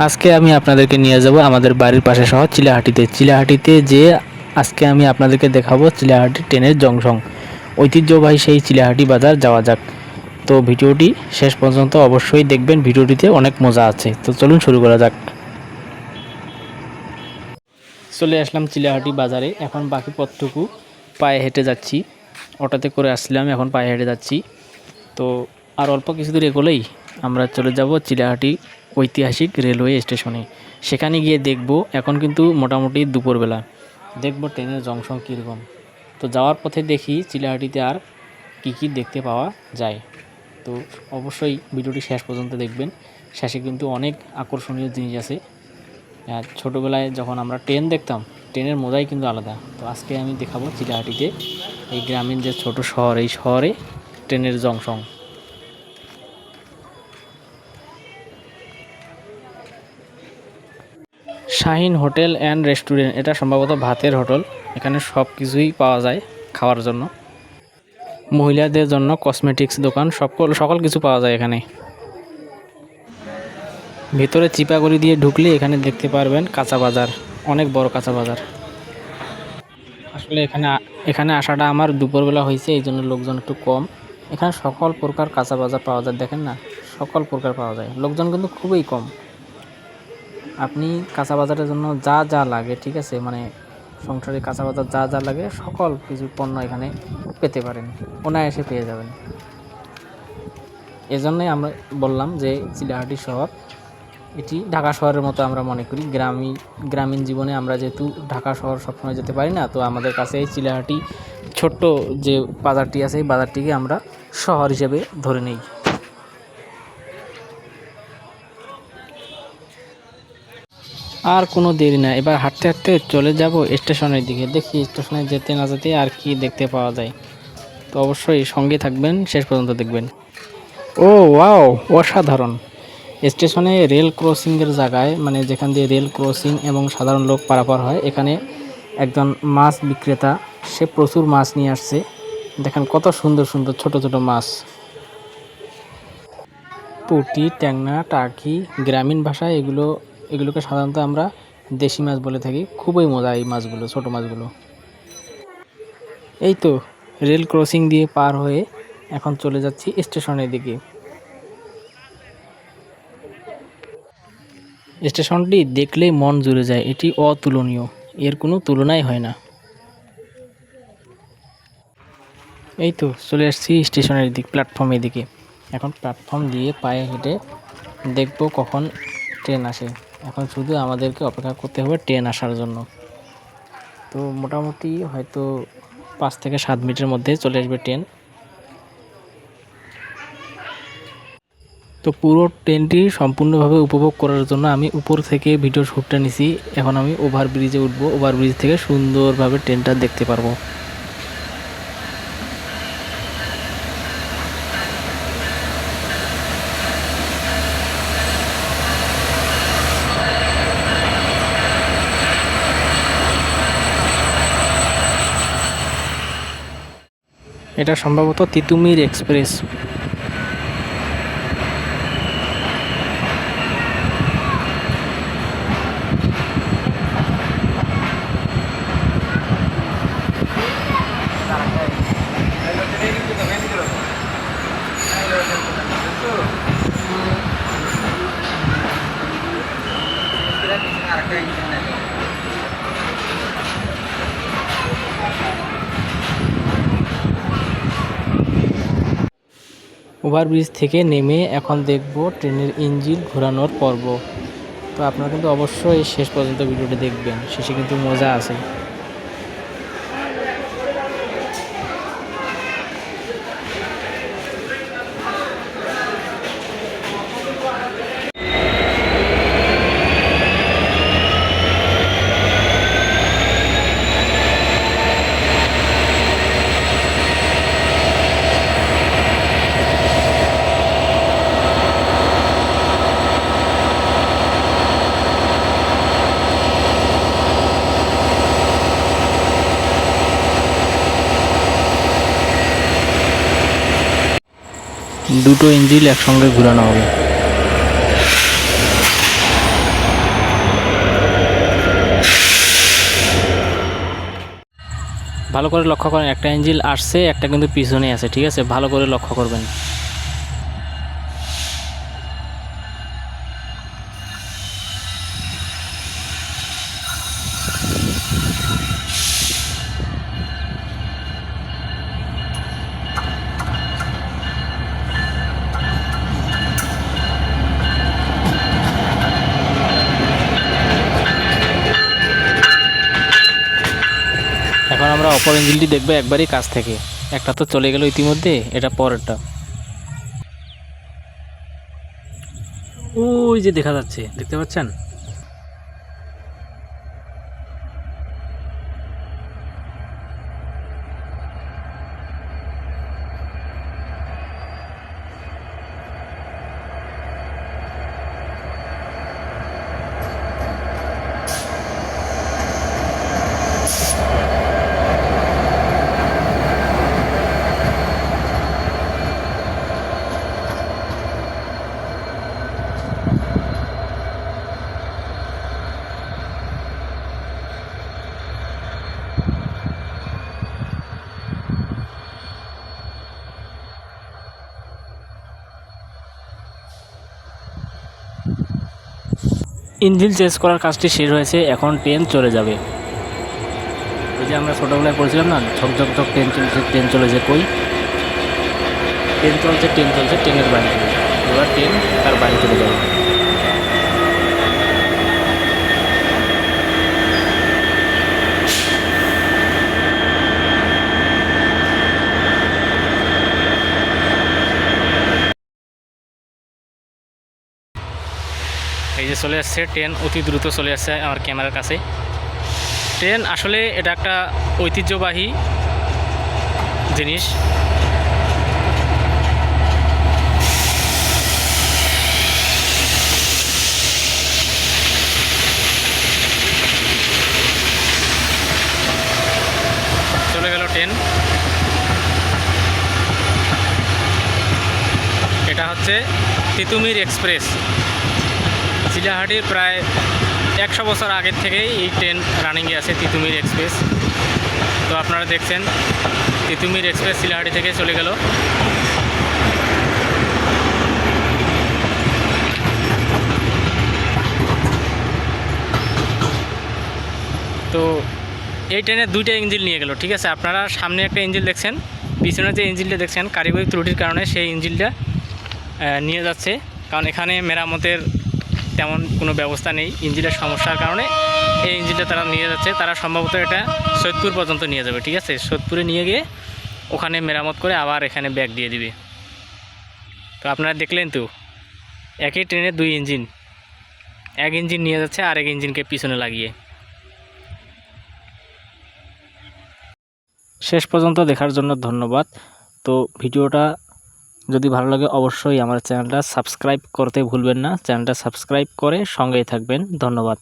আজকে আমি আপনাদেরকে নিয়ে যাব আমাদের বাড়ির পাশে শহর চিলাহাটিতে যে আজকে আমি আপনাদেরকে দেখাবো চিলাহাটি ট্রেনের জংশন ঐতিহ্যবাহী সেই চিলাহাটি বাজার যাওয়া যাক। তো ভিডিওটি শেষ পর্যন্ত অবশ্যই দেখবেন, ভিডিওটিতে অনেক মজা আছে। তো চলুন শুরু করা যাক। চলে আসলাম চিলাহাটি বাজারে, এখন বাকি পথটুকু পায়ে হেঁটে যাচ্ছি। অটোতে করে আসছিলাম, এখন পায়ে হেঁটে যাচ্ছি। তো আর অল্প কিছু দূর এগোলেই আমরা চলে যাব চিলাহাটি ঐতিহাসিক রেলওয়ে স্টেশনে। সেখানে গিয়ে দেখব, এখন কিন্তু মোটামুটি দুপুরবেলা, দেখব ট্রেনের জংশন কীরকম। তো যাওয়ার পথে দেখি চিলাহাটিতে আর কী দেখতে পাওয়া যায়। তো অবশ্যই ভিডিওটি শেষ পর্যন্ত দেখবেন, শেষে কিন্তু অনেক আকর্ষণীয় জিনিস আছে। ছোটোবেলায় যখন আমরা ট্রেন দেখতাম, ট্রেনের মজাই কিন্তু আলাদা। তো আজকে আমি দেখাবো চিলাহাটিতে, এই গ্রামীণ যে ছোট শহর, এই শহরে ট্রেনের junction. Shahin hotel and restaurant, এটা সম্ভবত ভাতের হোটেল। এখানে সব কিছুই পাওয়া যায় খাওয়ার জন্য। মহিলাদের জন্য কসমেটিক্স দোকান, সকল কিছু পাওয়া যায় এখানে। ভেতরে চিপাগড়ি দিয়ে ঢুকলে এখানে দেখতে পারবেন কাঁচা বাজার, অনেক বড় কাঁচা বাজার। আসলে এখানে আসাটা আমার দুপুরবেলা হয়েছে, এই জন্য লোকজন একটু কম। এখানে সকল প্রকার কাঁচা বাজার পাওয়া যায়, দেখেন না, সকল প্রকার পাওয়া যায়। লোকজন কিন্তু খুবই কম। আপনি কাঁচা বাজারের জন্য যা যা লাগে, ঠিক আছে, মানে সংসারে কাঁচা বাজার যা যা লাগে সকল কিছু পণ্য এখানে পেতে পারেন, অনায়াসে পেয়ে যাবেন। এজন্যই আমরা বললাম যে চিলাহাটি শহর, এটি ঢাকা শহরের মতো আমরা মনে করি। গ্রামীণ জীবনে আমরা যেহেতু ঢাকা শহর সবসময় যেতে পারি না, তো আমাদের কাছে এই চিলাহাটি ছোট্ট যে বাজারটি আছে, এই বাজারটিকে আমরা শহর হিসেবে ধরে নিই। আর কোনো দেরি না, এবার হাঁটতে হাঁটতে চলে যাব স্টেশনের দিকে। দেখি স্টেশনে যেতে না যেতে আর কি দেখতে পাওয়া যায়। তো অবশ্যই সঙ্গে থাকবেন, শেষ পর্যন্ত দেখবেন। ও ওয়াও, অসাধারণ! স্টেশনে রেল ক্রসিংয়ের জায়গায়, মানে যেখান দিয়ে রেল ক্রসিং এবং সাধারণ লোক পারাপার হয়, এখানে একজন মাছ বিক্রেতা, সে প্রচুর মাছ নিয়ে আসছে। দেখেন কত সুন্দর সুন্দর ছোট ছোট মাছ, পুঁটি, ট্যাংরা, টাকি। গ্রামীণ ভাষায় এগুলোকে সাধারণত আমরা দেশি মাছ বলে থাকি। খুবই মজা এই মাছগুলো, ছোট মাছগুলো। এই তো রেল ক্রসিং দিয়ে পার হয়ে এখন চলে যাচ্ছি স্টেশনের দিকে। স্টেশনটি দেখলেই মন জুড়ে যায়, এটি অতুলনীয়, এর কোনো তুলনাই হয় না। এই তো চলে আসছি স্টেশনের দিক, প্ল্যাটফর্মের দিকে। এখন প্ল্যাটফর্ম দিয়ে পায়ে হেঁটে দেখব কখন ট্রেন আসে। এখন শুধু আমাদেরকে অপেক্ষা করতে হবে ট্রেন আসার জন্য। তো মোটামুটি হয়তো 5 থেকে 7 মিনিটের মধ্যে চলে আসবে ট্রেন। তো পুরো ট্রেনটি সম্পূর্ণভাবে উপভোগ করার জন্য আমি উপর থেকে ভিডিও শ্যুটটা নিছি। এখন আমি ওভারব্রিজে উঠবো, ওভারব্রিজ থেকে সুন্দরভাবে ট্রেনটা দেখতে পারবো। এটা সম্ভবত তিতুমির এক্সপ্রেস। ওভারব্রিজ থেকে নেমে এখন দেখব ট্রেনের ইঞ্জিন ঘোরানোর পর্ব। তো আপনারা কিন্তু অবশ্যই শেষ পর্যন্ত ভিডিওটি দেখবেন, শেষে কিন্তু মজা আছে। দুটো ইঞ্জিন একসঙ্গে ঘোরানো হবে। ভালো করে লক্ষ্য করেন, একটা ইঞ্জিন আসছে, একটা কিন্তু পিছনে আছে, ঠিক আছে, ভালো করে লক্ষ্য করবেন। এখন আমরা অপর ইঞ্জিনটি দেখবো একবারই কাছ থেকে। একটা তো চলে গেল ইতিমধ্যে, এটা পরেরটা। ওই যে দেখা যাচ্ছে, দেখতে পাচ্ছেন? ইঞ্জিন চেঞ্জ করার কাজটি শেষ হয়েছে, এখন ট্রেন চলে যাবে। ওই যে আমরা ছোটোবেলায় পড়ছিলাম না, ঝকঝক ট্রেন চলছে, ট্রেন চলেছে, কই ট্রেন চলছে, ট্রেন চলছে, ট্রেনের বাড়ি চলে যাবে। এবার ট্রেন তার বাড়ি চলে যাবে। এই যে চলে আসছে ট্রেন, অতি দ্রুত চলে আসছে আমার ক্যামেরার কাছে। ট্রেন আসলে এটা একটা ঐতিহ্যবাহী জিনিস। চলে গেল ট্রেন। এটা হচ্ছে তিতুমির এক্সপ্রেস। চিলাহাটির প্রায় 100 বছর আগের থেকেই এই ট্রেন রানিংয়ে আছে, তিতুমির এক্সপ্রেস। তো আপনারা দেখছেন তিতুমির এক্সপ্রেস চিলাহাটি থেকে চলে গেল। তো এই ট্রেনের দুইটা ইঞ্জিন নিয়ে গেল, ঠিক আছে। আপনারা সামনে একটা ইঞ্জিন দেখছেন, পিছনে যে ইঞ্জিনটা দেখছেন কারিগরি ত্রুটির কারণে সেই ইঞ্জিনটা নিয়ে যাচ্ছে, কারণ এখানে মেরামতের তেমন কোনো ব্যবস্থা নেই। ইঞ্জিনের সমস্যার কারণে এই ইঞ্জিনটা তারা নিয়ে যাচ্ছে। তারা সম্ভবত এটা সৈয়দপুর পর্যন্ত নিয়ে যাবে, ঠিক আছে। সৈয়দপুরে নিয়ে গিয়ে ওখানে মেরামত করে আবার এখানে ব্যাক দিয়ে দিবে। তো আপনারা দেখলেন তো, একই ট্রেনের দুই ইঞ্জিন, এক ইঞ্জিন নিয়ে যাচ্ছে আর এক ইঞ্জিনকে পিছনে লাগিয়ে। শেষ পর্যন্ত দেখার জন্য ধন্যবাদ। তো ভিডিওটা যদি ভালো লাগে অবশ্যই আমার চ্যানেলটা সাবস্ক্রাইব করতে ভুলবেন না। চ্যানেলটা সাবস্ক্রাইব করে সঙ্গেই থাকবেন। ধন্যবাদ।